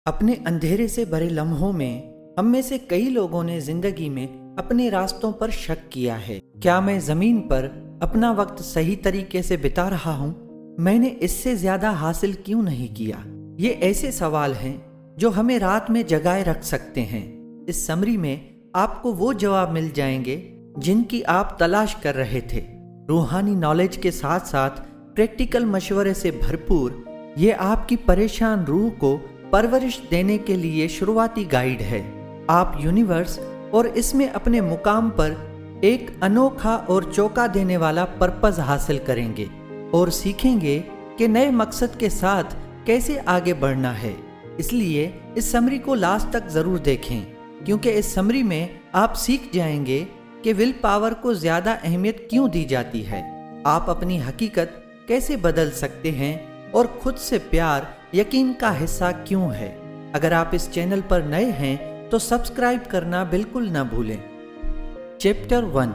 अपने अंधेरे से भरे लम्हों में हम में से कई लोगों ने जिंदगी में अपने रास्तों पर शक किया है। क्या मैं जमीन पर अपना वक्त सही तरीके से बिता रहा हूँ? मैंने इससे ज्यादा हासिल क्यों नहीं किया? ये ऐसे सवाल हैं जो हमें रात में जगाए रख सकते हैं। इस समरी में आपको वो जवाब मिल जाएंगे जिनकी आप तलाश कर रहे थे। रूहानी नॉलेज के साथ साथ प्रैक्टिकल मशवरे से भरपूर ये आपकी परेशान रूह को परवरिश देने के लिए शुरुआती गाइड है। आप यूनिवर्स और इसमें अपने मुकाम पर एक अनोखा और चौंका देने वाला पर्पस हासिल करेंगे और सीखेंगे कि नए मकसद के साथ कैसे आगे बढ़ना है। इसलिए इस समरी को लास्ट तक जरूर देखें, क्योंकि इस समरी में आप सीख जाएंगे कि विल पावर को ज्यादा अहमियत क्यों दी जाती है, आप अपनी हकीकत कैसे बदल सकते हैं और खुद से प्यार यकीन का हिस्सा क्यों है। अगर आप इस चैनल पर नए हैं तो सब्सक्राइब करना बिल्कुल ना भूलें। चैप्टर 1,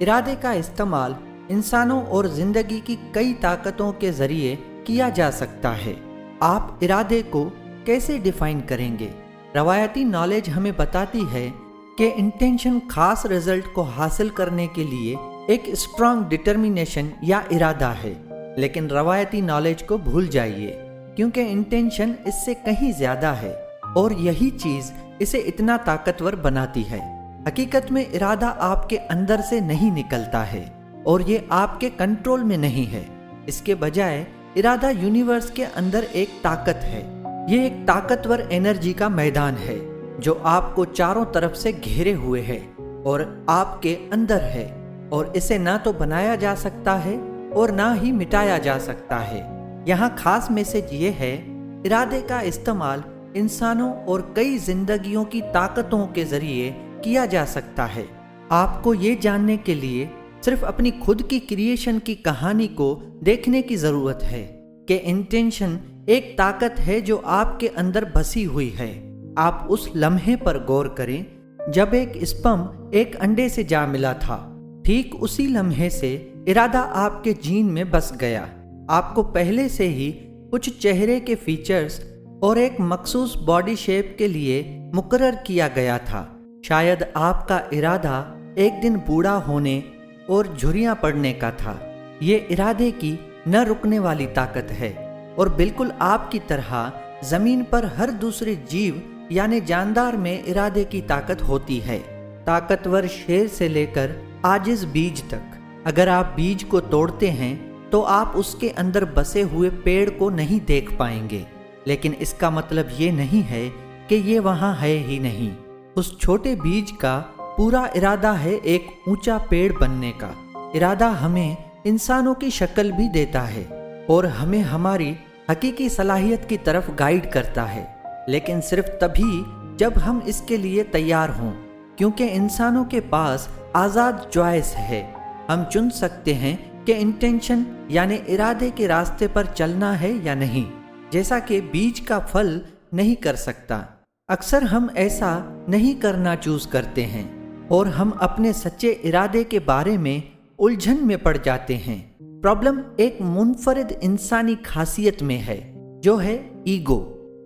इरादे का इस्तेमाल इंसानों और जिंदगी की कई ताकतों के जरिए किया जा सकता है। आप इरादे को कैसे डिफाइन करेंगे? रवायती नॉलेज हमें बताती है कि इंटेंशन खास रिजल्ट को हासिल करने के लिए एक स्ट्रांग डिटर्मिनेशन या इरादा है, लेकिन रवायती नॉलेज को भूल जाइए, क्योंकि इंटेंशन इससे कहीं ज्यादा है और यही चीज इसे इतना ताकतवर बनाती है। हकीकत में इरादा आपके अंदर से नहीं निकलता है और ये आपके कंट्रोल में नहीं है। इसके बजाय इरादा यूनिवर्स के अंदर एक ताकत है। ये एक ताकतवर एनर्जी का मैदान है जो आपको चारों तरफ से घेरे हुए है और आपके अंदर है, और इसे ना तो बनाया जा सकता है और ना ही मिटाया जा सकता है। यहाँ खास मैसेज ये है, इरादे का इस्तेमाल इंसानों और कई जिंदगियों की ताकतों के जरिए किया जा सकता है। आपको ये जानने के लिए सिर्फ अपनी खुद की क्रिएशन की कहानी को देखने की जरूरत है कि इंटेंशन एक ताकत है जो आपके अंदर बसी हुई है। आप उस लम्हे पर गौर करें जब एक स्पर्म एक अंडे से जा मिला था। ठीक उसी लम्हे से इरादा आपके जीन में बस गया। आपको पहले से ही कुछ चेहरे के फीचर्स और एक मखसूस बॉडी शेप के लिए मुकर्रर किया गया था। शायद आपका इरादा एक दिन बूढ़ा होने और झुर्रियां पड़ने का था। ये इरादे की न रुकने वाली ताकत है और बिल्कुल आपकी तरह जमीन पर हर दूसरे जीव यानी जानदार में इरादे की ताकत होती है। ताकतवर शेर से लेकर आजिज बीज तक। अगर आप बीज को तोड़ते हैं तो आप उसके अंदर बसे हुए पेड़ को नहीं देख पाएंगे, लेकिन इसका मतलब ये नहीं है कि ये वहाँ है ही नहीं। उस छोटे बीज का पूरा इरादा है एक ऊंचा पेड़ बनने का। इरादा हमें इंसानों की शक्ल भी देता है और हमें हमारी हकीकी सलाहियत की तरफ गाइड करता है, लेकिन सिर्फ तभी जब हम इसके लिए तैयार हों, क्योंकि इंसानों के पास आज़ाद चॉइस है। हम चुन सकते हैं कि इंटेंशन यानी इरादे के रास्ते पर चलना है या नहीं, जैसा कि बीज का फल नहीं कर सकता। अक्सर हम ऐसा नहीं करना चूज करते हैं और हम अपने सच्चे इरादे के बारे में उलझन में पड़ जाते हैं। प्रॉब्लम एक मुनफरिद इंसानी खासियत में है, जो है ईगो।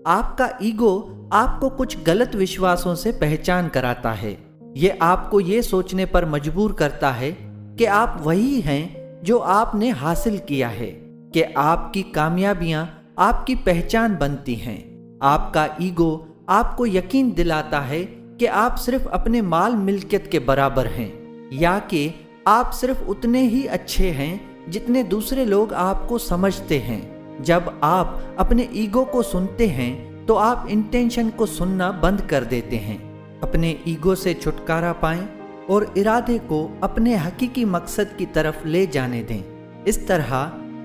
आपका ईगो आपको कुछ गलत विश्वासों से पहचान कराता है। ये आपको ये सोचने पर मजबूर करता है कि आप वही हैं जो आपने हासिल किया है, कि आपकी कामयाबियां आपकी पहचान बनती हैं। आपका ईगो आपको यकीन दिलाता है कि आप सिर्फ अपने माल मिल्कियत के बराबर हैं, या कि आप सिर्फ उतने ही अच्छे हैं जितने दूसरे लोग आपको समझते हैं। जब आप अपने ईगो को सुनते हैं तो आप इंटेंशन को सुनना बंद कर देते हैं। अपने ईगो से छुटकारा पाएं और इरादे को अपने हकीकी मकसद की तरफ ले जाने दें। इस तरह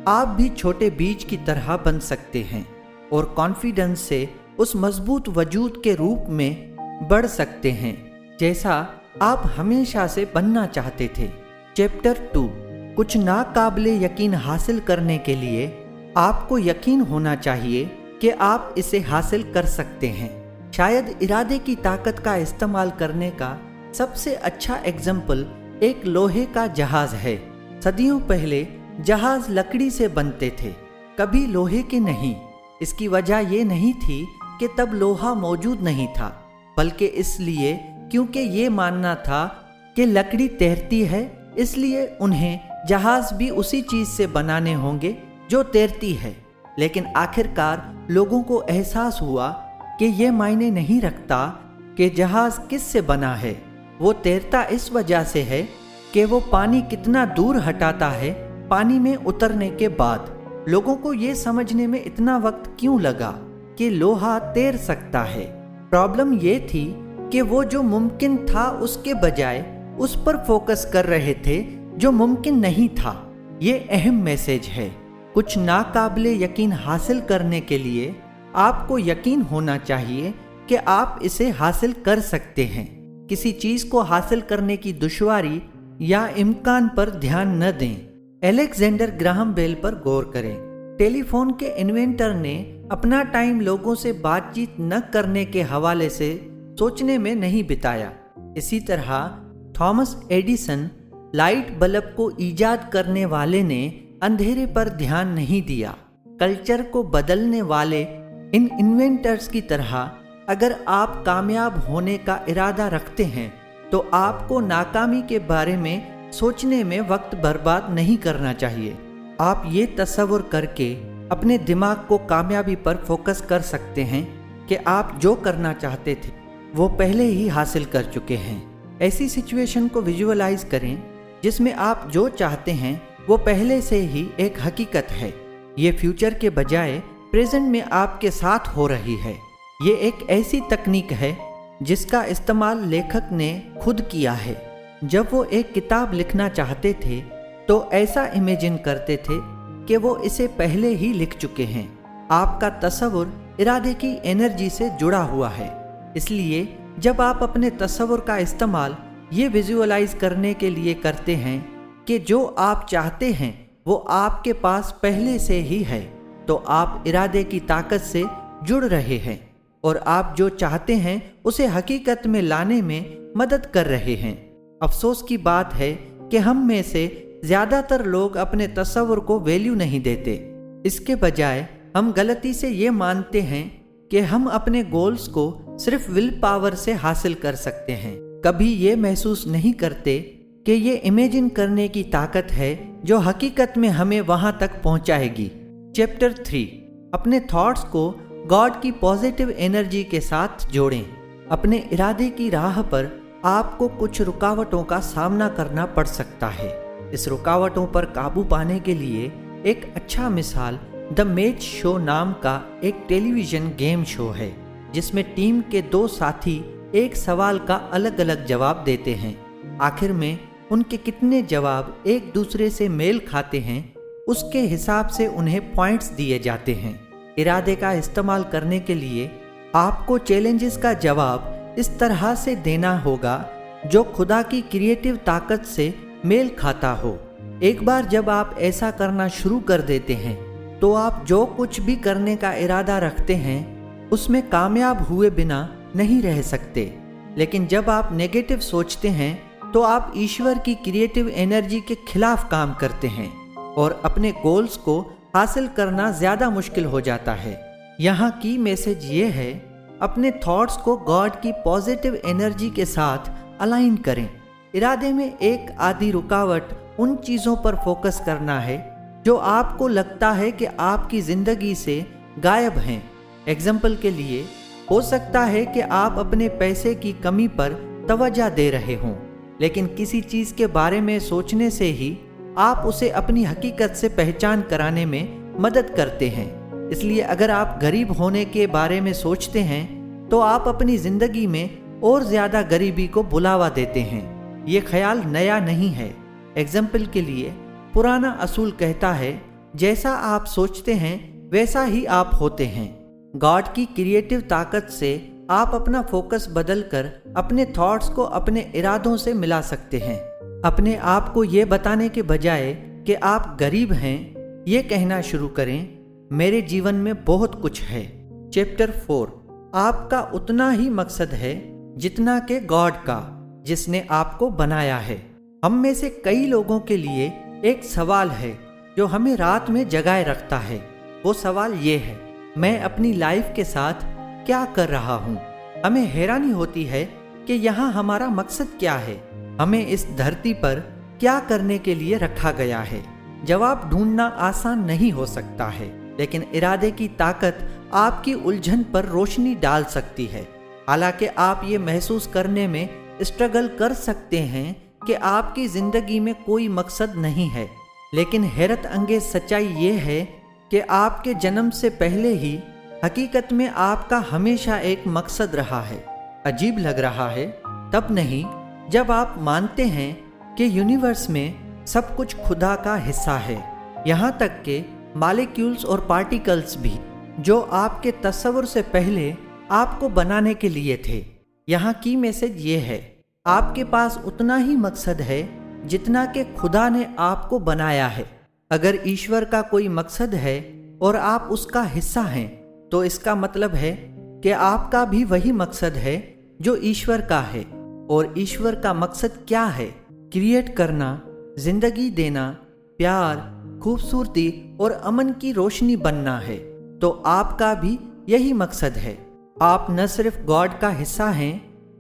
आप भी छोटे बीज की तरह बन सकते हैं और कॉन्फिडेंस से उस मजबूत वजूद के रूप में बढ़ सकते हैं जैसा आप हमेशा से बनना चाहते थे। चैप्टर 2, कुछ नाकाबिले यकीन हासिल करने के लिए आपको यकीन होना चाहिए कि आप इसे हासिल कर सकते हैं। शायद इरादे की ताकत का इस्तेमाल करने का सबसे अच्छा एग्जाम्पल एक लोहे का जहाज है। सदियों पहले जहाज लकड़ी से बनते थे, कभी लोहे के नहीं। इसकी वजह ये नहीं थी कि तब लोहा मौजूद नहीं था, बल्कि इसलिए क्योंकि ये मानना था कि लकड़ी तैरती है, इसलिए उन्हें जहाज भी उसी चीज से बनाने होंगे जो तैरती है। लेकिन आखिरकार लोगों को एहसास हुआ कि ये मायने नहीं रखता कि जहाज किस से बना है, वो तैरता इस वजह से है कि वो पानी कितना दूर हटाता है पानी में उतरने के बाद। लोगों को ये समझने में इतना वक्त क्यों लगा कि लोहा तैर सकता है? प्रॉब्लम ये थी कि वो जो मुमकिन था उसके बजाय उस पर फोकस कर रहे थे जो मुमकिन नहीं था। ये अहम मैसेज है। कुछ नाकाबिले यकीन हासिल करने के लिए आपको यकीन होना चाहिए कि आप इसे हासिल कर सकते हैं। किसी चीज को हासिल करने की दुश्वारी या इम्कान पर ध्यान न दें। अलेक्जेंडर ग्राहम बेल पर गौर करें। टेलीफोन के इन्वेंटर ने अपना टाइम लोगों से बातचीत न करने के हवाले से सोचने में नहीं बिताया। इसी तरह थॉमस एडिसन, लाइट बल्ब को ईजाद करने वाले ने, अंधेरे पर ध्यान नहीं दिया। कल्चर को बदलने वाले इन इन्वेंटर्स की तरह अगर आप कामयाब होने का इरादा रखते हैं तो आपको नाकामी के बारे में सोचने में वक्त बर्बाद नहीं करना चाहिए। आप ये तस्वुर करके अपने दिमाग को कामयाबी पर फोकस कर सकते हैं कि आप जो करना चाहते थे वो पहले ही हासिल कर चुके हैं। ऐसी सिचुएशन को विजुअलाइज करें जिसमें आप जो चाहते हैं वो पहले से ही एक हकीकत है। ये फ्यूचर के बजाय प्रेजेंट में आपके साथ हो रही है। ये एक ऐसी तकनीक है जिसका इस्तेमाल लेखक ने खुद किया है। जब वो एक किताब लिखना चाहते थे तो ऐसा इमेजिन करते थे कि वो इसे पहले ही लिख चुके हैं। आपका तस्वुर इरादे की एनर्जी से जुड़ा हुआ है। इसलिए जब आप अपने तस्वुर का इस्तेमाल ये विजुअलाइज करने के लिए करते हैं कि जो आप चाहते हैं वो आपके पास पहले से ही है, तो आप इरादे की ताकत से जुड़ रहे हैं और आप जो चाहते हैं उसे हकीकत में लाने में मदद कर रहे हैं। अफसोस की बात है कि हम में से ज्यादातर लोग अपने तस्वुर को वैल्यू नहीं देते। इसके बजाय हम गलती से ये मानते हैं कि हम अपने गोल्स को सिर्फ विल पावर से हासिल कर सकते हैं। कभी ये महसूस नहीं करते कि ये इमेजिन करने की ताकत है जो हकीकत में हमें वहां तक पहुंचाएगी। चैप्टर 3, अपने थॉट्स को गॉड की पॉजिटिव एनर्जी के साथ जोड़ें। अपने इरादे की राह पर आपको कुछ रुकावटों का सामना करना पड़ सकता है। इस रुकावटों पर काबू पाने के लिए एक अच्छा मिसाल द मैच शो नाम का एक टेलीविजन गेम शो है, जिसमें टीम के दो साथी एक सवाल का अलग अलग जवाब देते हैं। आखिर में उनके कितने जवाब एक दूसरे से मेल खाते हैं उसके हिसाब से उन्हें पॉइंट्स दिए जाते हैं। इरादे का इस्तेमाल करने के लिए आपको चैलेंजेस का जवाब इस तरह से देना होगा जो खुदा की क्रिएटिव ताकत से मेल खाता हो। एक बार जब आप ऐसा करना शुरू कर देते हैं तो आप जो कुछ भी करने का इरादा रखते हैं उसमें कामयाब हुए बिना नहीं रह सकते। लेकिन जब आप नेगेटिव सोचते हैं तो आप ईश्वर की क्रिएटिव एनर्जी के खिलाफ काम करते हैं और अपने गोल्स को हासिल करना ज्यादा मुश्किल हो जाता है। यहाँ की मैसेज ये है, अपने थॉट्स को गॉड की पॉजिटिव एनर्जी के साथ अलाइन करें। इरादे में एक आधी रुकावट उन चीज़ों पर फोकस करना है जो आपको लगता है कि आपकी ज़िंदगी से गायब हैं। एग्जाम्पल के लिए हो सकता है कि आप अपने पैसे की कमी पर तवज्जो दे रहे हों, लेकिन किसी चीज़ के बारे में सोचने से ही आप उसे अपनी हकीकत से पहचान कराने में मदद करते हैं। इसलिए अगर आप गरीब होने के बारे में सोचते हैं तो आप अपनी ज़िंदगी में और ज़्यादा गरीबी को बुलावा देते हैं। ये ख्याल नया नहीं है। एग्जाम्पल के लिए पुराना असूल कहता है, जैसा आप सोचते हैं वैसा ही आप होते हैं। गॉड की क्रिएटिव ताकत से आप अपना फोकस बदलकर अपने थॉट्स को अपने इरादों से मिला सकते हैं। अपने आप को ये बताने के बजाय कि आप गरीब हैं, ये कहना शुरू करें, मेरे जीवन में बहुत कुछ है। चैप्टर 4, आपका उतना ही मकसद है जितना के गॉड का, जिसने आपको बनाया है। हम में से कई लोगों के लिए एक सवाल है जो हमें रात में जगाए रखता है। वो सवाल ये है, मैं अपनी लाइफ के साथ क्या कर रहा हूँ। हमें हैरानी होती है कि यहाँ हमारा मकसद क्या है, हमें इस धरती पर क्या करने के लिए रखा गया है। जवाब ढूंढना आसान नहीं हो सकता है, लेकिन इरादे की ताकत आपकी उलझन पर रोशनी डाल सकती है। हालांकि आप ये महसूस करने में स्ट्रगल कर सकते हैं कि आपकी जिंदगी में कोई मकसद नहीं है, लेकिन हैरत अंगेज सच्चाई ये है कि आपके जन्म से पहले ही हकीकत में आपका हमेशा एक मकसद रहा है। अजीब लग रहा है तब नहीं जब आप मानते हैं कि यूनिवर्स में सब कुछ खुदा का हिस्सा है, यहाँ तक कि मॉलिक्यूल्स और पार्टिकल्स भी, जो आपके तस्वुर से पहले आपको बनाने के लिए थे। यहाँ की मैसेज ये है, आपके पास उतना ही मकसद है जितना कि खुदा ने आपको बनाया है। अगर ईश्वर का कोई मकसद है और आप उसका हिस्सा हैं, तो इसका मतलब है कि आपका भी वही मकसद है जो ईश्वर का है। और ईश्वर का मकसद क्या है? क्रिएट करना, जिंदगी देना, प्यार, खूबसूरती और अमन की रोशनी बनना है। तो आपका भी यही मकसद है। आप न सिर्फ गॉड का हिस्सा हैं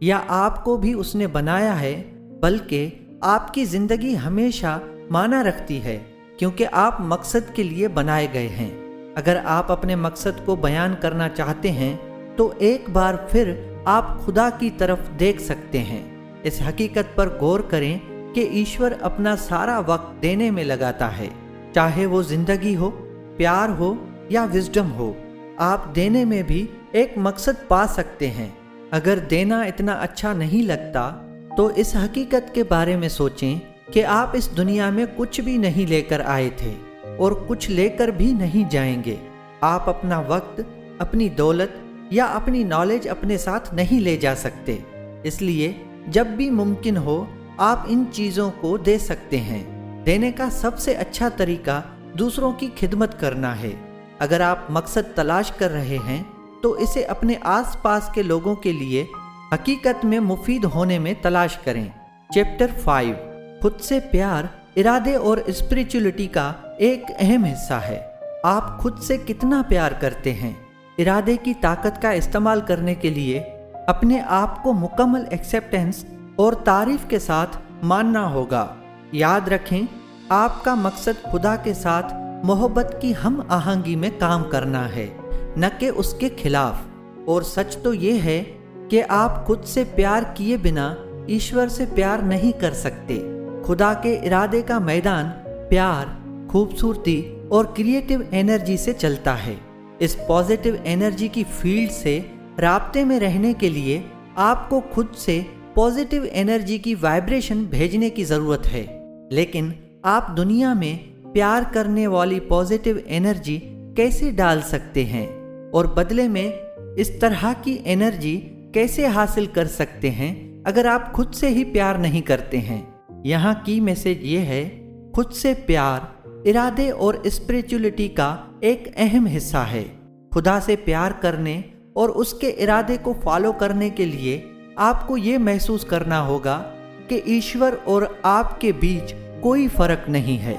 या आपको भी उसने बनाया है, बल्कि आपकी जिंदगी हमेशा माना रखती है क्योंकि आप मकसद के लिए बनाए गए हैं। अगर आप अपने मकसद को बयान करना चाहते हैं तो एक बार फिर आप खुदा की तरफ देख सकते हैं। इस हकीकत पर गौर करें कि ईश्वर अपना सारा वक्त देने में लगाता है, चाहे वो जिंदगी हो, प्यार हो या विजडम हो। आप देने में भी एक मकसद पा सकते हैं। अगर देना इतना अच्छा नहीं लगता तो इस हकीकत के बारे में सोचें कि आप इस दुनिया में कुछ भी नहीं लेकर आए थे और कुछ लेकर भी नहीं जाएंगे। आप अपना वक्त, अपनी दौलत या अपनी नॉलेज अपने साथ नहीं ले जा सकते। इसलिए जब भी मुमकिन हो आप इन चीज़ों को दे सकते हैं। देने का सबसे अच्छा तरीका दूसरों की खिदमत करना है। अगर आप मकसद तलाश कर रहे हैं तो इसे अपने आसपास के लोगों के लिए हकीकत में मुफीद होने में तलाश करें। चैप्टर 5, खुद से प्यार, इरादे और स्पिरिचुअलिटी का एक अहम हिस्सा है। आप खुद से कितना प्यार करते हैं? इरादे की ताकत का इस्तेमाल करने के लिए अपने आप को मुकम्मल एक्सेप्टेंस और तारीफ के साथ मानना होगा। याद रखें, आपका मकसद खुदा के साथ मोहब्बत की हम आहंगी में काम करना है, न कि उसके खिलाफ। और सच तो ये है कि आप खुद से प्यार किए बिना ईश्वर से प्यार नहीं कर सकते। खुदा के इरादे का मैदान प्यार, खूबसूरती और क्रिएटिव एनर्जी से चलता है। इस पॉजिटिव एनर्जी की फील्ड से राब्ते में रहने के लिए आपको खुद से पॉजिटिव एनर्जी की वाइब्रेशन भेजने की ज़रूरत है। लेकिन आप दुनिया में प्यार करने वाली पॉजिटिव एनर्जी कैसे डाल सकते हैं और बदले में इस तरह की एनर्जी कैसे हासिल कर सकते हैं अगर आप खुद से ही प्यार नहीं करते हैं? यहाँ की मैसेज ये है, खुद से प्यार, इरादे और स्पिरिचुअलिटी का एक अहम हिस्सा है। खुदा से प्यार करने और उसके इरादे को फॉलो करने के लिए आपको ये महसूस करना होगा कि ईश्वर और आपके बीच कोई फर्क नहीं है।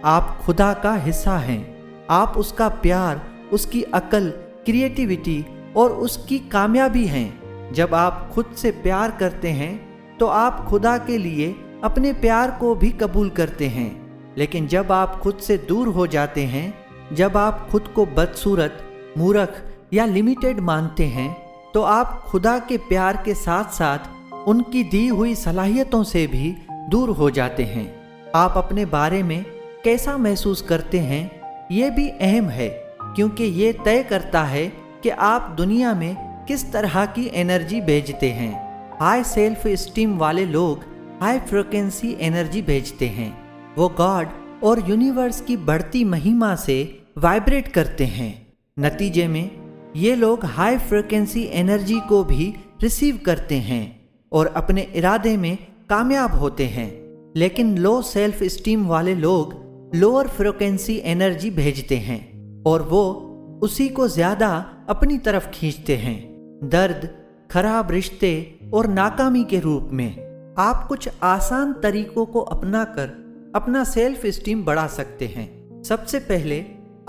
आप खुदा का हिस्सा हैं। आप उसका प्यार, उसकी अकल, क्रिएटिविटी और उसकी कामयाबी हैं। जब आप खुद से प्यार करते हैं तो आप खुदा के लिए अपने प्यार को भी कबूल करते हैं। लेकिन जब आप खुद से दूर हो जाते हैं, जब आप खुद को बदसूरत, मूर्ख या लिमिटेड मानते हैं, तो आप खुदा के प्यार के साथ साथ उनकी दी हुई सलाहियतों से भी दूर हो जाते हैं। आप अपने बारे में कैसा महसूस करते हैं ये भी अहम है, क्योंकि ये तय करता है कि आप दुनिया में किस तरह की एनर्जी भेजते हैं। हाई सेल्फ स्टीम वाले लोग हाई फ्रिक्वेंसी एनर्जी भेजते हैं। वो गॉड और यूनिवर्स की बढ़ती महिमा से वाइब्रेट करते हैं। नतीजे में ये लोग हाई फ्रिक्वेंसी एनर्जी को भी रिसीव करते हैं और अपने इरादे में कामयाब होते हैं। लेकिन लो सेल्फ स्टीम वाले लोग लोअर फ्रिक्वेंसी एनर्जी भेजते हैं और वो उसी को ज़्यादा अपनी तरफ खींचते हैं। दर्द, खराब रिश्ते और नाकामी के रूप में आप कुछ आसान तरीकों को अपनाकर अपना सेल्फ स्टीम बढ़ा सकते हैं। सबसे पहले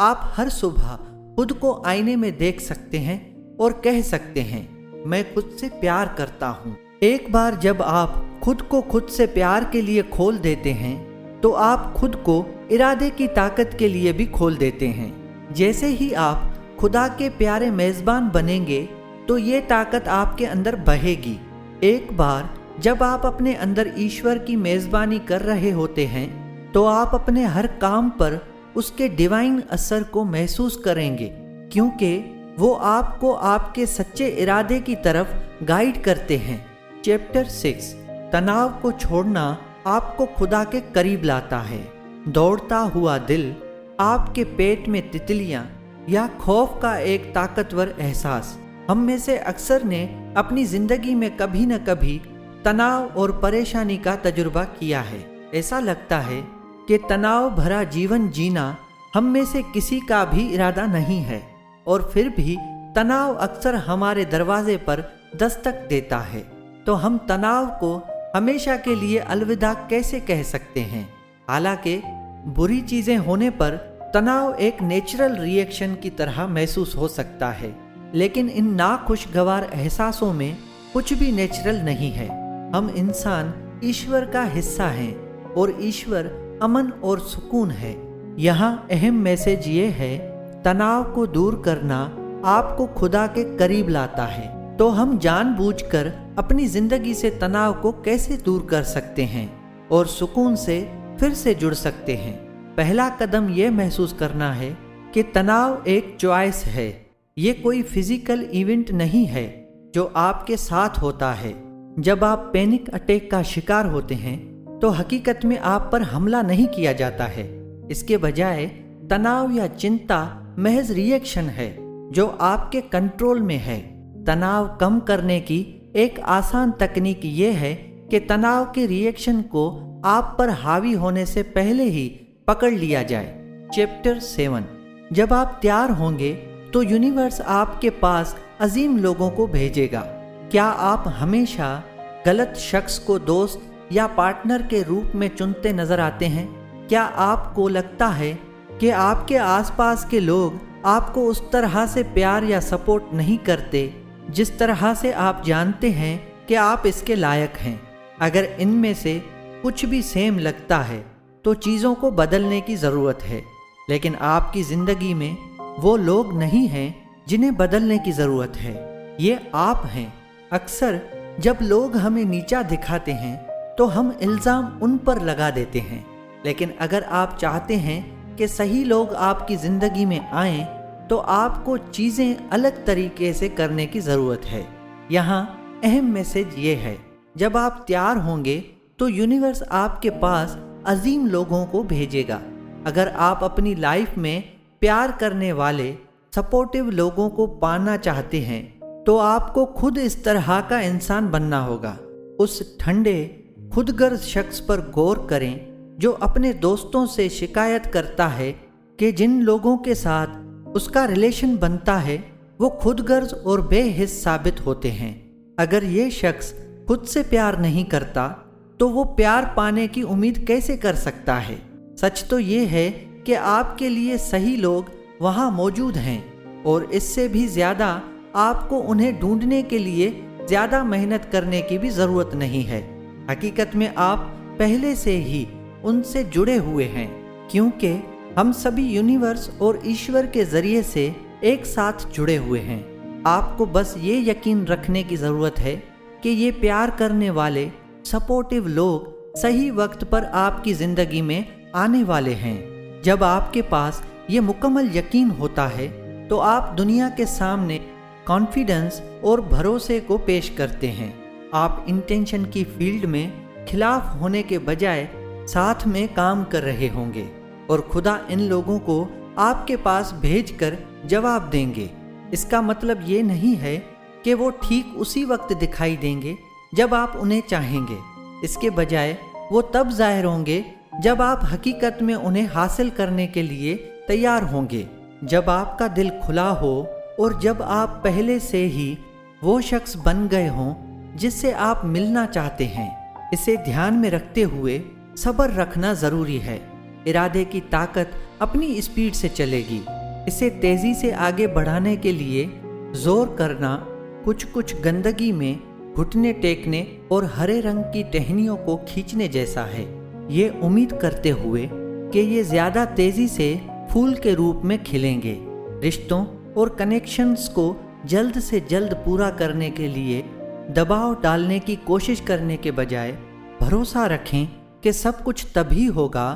आप हर सुबह खुद को आईने में देख सकते हैं और कह सकते हैं, मैं खुद से प्यार करता हूँ। एक बार जब आप खुद को खुद से प्यार के लिए खोल देते हैं तो आप खुद को इरादे की ताकत के लिए भी खोल देते हैं। जैसे ही आप खुदा के प्यारे मेज़बान बनेंगे तो ये ताकत आपके अंदर बहेगी। एक बार जब आप अपने अंदर ईश्वर की मेज़बानी कर रहे होते हैं तो आप अपने हर काम पर उसके डिवाइन असर को महसूस करेंगे, क्योंकि वो आपको आपके सच्चे इरादे की तरफ गाइड करते हैं। चैप्टर 6, तनाव को छोड़ना आपको खुदा के करीब लाता है। दौड़ता हुआ दिल, आपके पेट में तितलियां या खौफ का एक ताकतवर एहसास। हम में से अक्सर ने अपनी जिंदगी में कभी न कभी तनाव और परेशानी का तजुर्बा किया है। ऐसा लगता है कि तनाव भरा जीवन जीना हम में से किसी का भी इरादा नहीं है, और फिर भी तनाव अक्सर हमारे दरवाजे पर दस्तक देता है। तो हम तनाव को हमेशा के लिए अलविदा कैसे कह सकते हैं? हालांकि बुरी चीजें होने पर तनाव एक नेचुरल रिएक्शन की तरह महसूस हो सकता है, लेकिन इन नाखुशगवार एहसासों में कुछ भी नेचुरल नहीं है। हम इंसान ईश्वर का हिस्सा हैं और ईश्वर अमन और सुकून है। यहाँ अहम मैसेज ये है, तनाव को दूर करना आपको खुदा के करीब लाता है। तो हम जानबूझकर अपनी जिंदगी से तनाव को कैसे दूर कर सकते हैं और सुकून से फिर से जुड़ सकते हैं? पहला कदम ये महसूस करना है कि तनाव एक चॉइस है। ये कोई फिजिकल इवेंट नहीं है जो आपके साथ होता है। जब आप पैनिक अटैक का शिकार होते हैं तो हकीकत में आप पर हमला नहीं किया जाता है। इसके बजाय तनाव या चिंता महज रिएक्शन है जो आपके कंट्रोल में है। तनाव कम करने की एक आसान तकनीक ये है कि तनाव के रिएक्शन को आप पर हावी होने से पहले ही पकड़ लिया जाए। चैप्टर 7, जब आप तैयार होंगे तो यूनिवर्स आपके पास अजीम लोगों को भेजेगा। क्या आप हमेशा गलत शख्स को दोस्त या पार्टनर के रूप में चुनते नजर आते हैं? क्या आपको लगता है कि आपके आसपास के लोग आपको उस तरह से प्यार या सपोर्ट नहीं करते जिस तरह से आप जानते हैं कि आप इसके लायक हैं? अगर इनमें से कुछ भी सेम लगता है तो चीज़ों को बदलने की ज़रूरत है, लेकिन आपकी ज़िंदगी में वो लोग नहीं हैं जिन्हें बदलने की ज़रूरत है, ये आप हैं। अक्सर जब लोग हमें नीचा दिखाते हैं तो हम इल्ज़ाम उन पर लगा देते हैं, लेकिन अगर आप चाहते हैं कि सही लोग आपकी ज़िंदगी में आएं तो आपको चीज़ें अलग तरीके से करने की ज़रूरत है। यहाँ अहम मैसेज ये है, जब आप तैयार होंगे तो यूनिवर्स आपके पास अजीम लोगों को भेजेगा। अगर आप अपनी लाइफ में प्यार करने वाले सपोर्टिव लोगों को पाना चाहते हैं तो आपको खुद इस तरह का इंसान बनना होगा। उस ठंडे खुदगर्ज शख्स पर गौर करें जो अपने दोस्तों से शिकायत करता है कि जिन लोगों के साथ उसका रिलेशन बनता है वो खुदगर्ज और बेहिस साबित होते हैं। अगर ये शख्स खुद से प्यार नहीं करता तो वो प्यार पाने की उम्मीद कैसे कर सकता है? सच तो ये है कि आपके लिए सही लोग वहाँ मौजूद हैं, और इससे भी ज़्यादा आपको उन्हें ढूंढने के लिए ज़्यादा मेहनत करने की भी ज़रूरत नहीं है। हकीकत में आप पहले से ही उनसे जुड़े हुए हैं, क्योंकि हम सभी यूनिवर्स और ईश्वर के ज़रिए से एक साथ जुड़े हुए हैं। आपको बस ये यकीन रखने की ज़रूरत है कि ये प्यार करने वाले सपोर्टिव लोग सही वक्त पर आपकी ज़िंदगी में आने वाले हैं। जब आपके पास ये मुकम्मल यकीन होता है तो आप दुनिया के सामने कॉन्फिडेंस और भरोसे को पेश करते हैं। आप इंटेंशन की फील्ड में खिलाफ होने के बजाय साथ में काम कर रहे होंगे, और खुदा इन लोगों को आपके पास भेजकर जवाब देंगे। इसका मतलब ये नहीं है कि वो ठीक उसी वक्त दिखाई देंगे जब आप उन्हें चाहेंगे। इसके बजाय वो तब जाहिर होंगे जब आप हकीकत में उन्हें हासिल करने के लिए तैयार होंगे, जब आपका दिल खुला हो और जब आप पहले से ही वो शख्स बन गए हों जिससे आप मिलना चाहते हैं। इसे ध्यान में रखते हुए सब्र रखना ज़रूरी है। इरादे की ताकत अपनी स्पीड से चलेगी। इसे तेज़ी से आगे बढ़ाने के लिए जोर करना कुछ कुछ गंदगी में घुटने टेकने और हरे रंग की टहनियों को खींचने जैसा है, ये उम्मीद करते हुए कि ये ज्यादा तेजी से फूल के रूप में खिलेंगे। रिश्तों और कनेक्शंस को जल्द से जल्द पूरा करने के लिए दबाव डालने की कोशिश करने के बजाय भरोसा रखें कि सब कुछ तभी होगा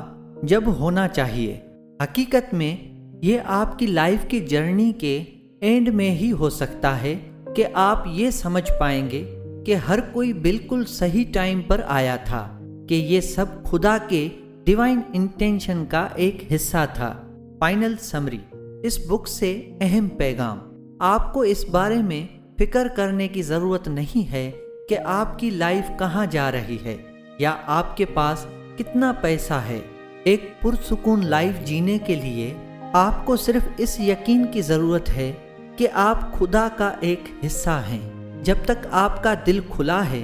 जब होना चाहिए। हकीकत में ये आपकी लाइफ की जर्नी के एंड में ही हो सकता है कि आप ये समझ पाएंगे कि हर कोई बिल्कुल सही टाइम पर आया था, कि ये सब खुदा के डिवाइन इंटेंशन का एक हिस्सा था। फाइनल समरी, इस बुक से अहम पैगाम, आपको इस बारे में फिक्र करने की ज़रूरत नहीं है कि आपकी लाइफ कहाँ जा रही है या आपके पास कितना पैसा है। एक पुरसुकून लाइफ जीने के लिए आपको सिर्फ इस यकीन की ज़रूरत है कि आप खुदा का एक हिस्सा हैं। जब तक आपका दिल खुला है,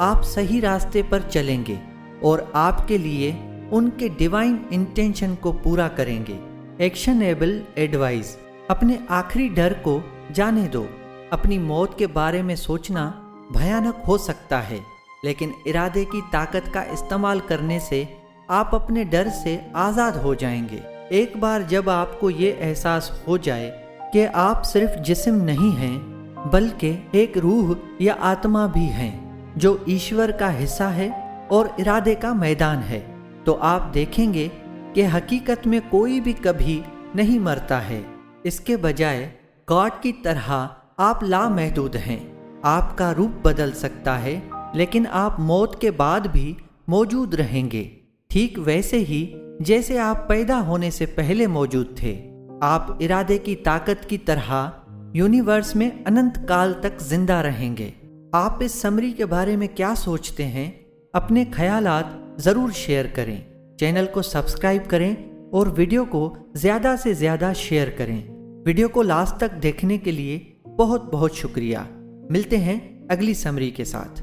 आप सही रास्ते पर चलेंगे और आपके लिए उनके डिवाइन इंटेंशन को पूरा करेंगे। एक्शनेबल एडवाइस, अपने आखिरी डर को जाने दो। अपनी मौत के बारे में सोचना भयानक हो सकता है, लेकिन इरादे की ताकत का इस्तेमाल करने से आप अपने डर से आज़ाद हो जाएंगे। एक बार जब आपको ये एहसास हो जाए कि आप सिर्फ जिस्म नहीं हैं, बल्कि एक रूह या आत्मा भी हैं जो ईश्वर का हिस्सा है और इरादे का मैदान है, तो आप देखेंगे कि हकीकत में कोई भी कभी नहीं मरता है। इसके बजाय गॉड की तरह आप लामहदूद हैं। आपका रूप बदल सकता है, लेकिन आप मौत के बाद भी मौजूद रहेंगे, ठीक वैसे ही जैसे आप पैदा होने से पहले मौजूद थे। आप इरादे की ताकत की तरह यूनिवर्स में अनंत काल तक जिंदा रहेंगे। आप इस समरी के बारे में क्या सोचते हैं? अपने ख्यालात ज़रूर शेयर करें। चैनल को सब्सक्राइब करें और वीडियो को ज़्यादा से ज़्यादा शेयर करें। वीडियो को लास्ट तक देखने के लिए बहुत बहुत शुक्रिया। मिलते हैं अगली समरी के साथ।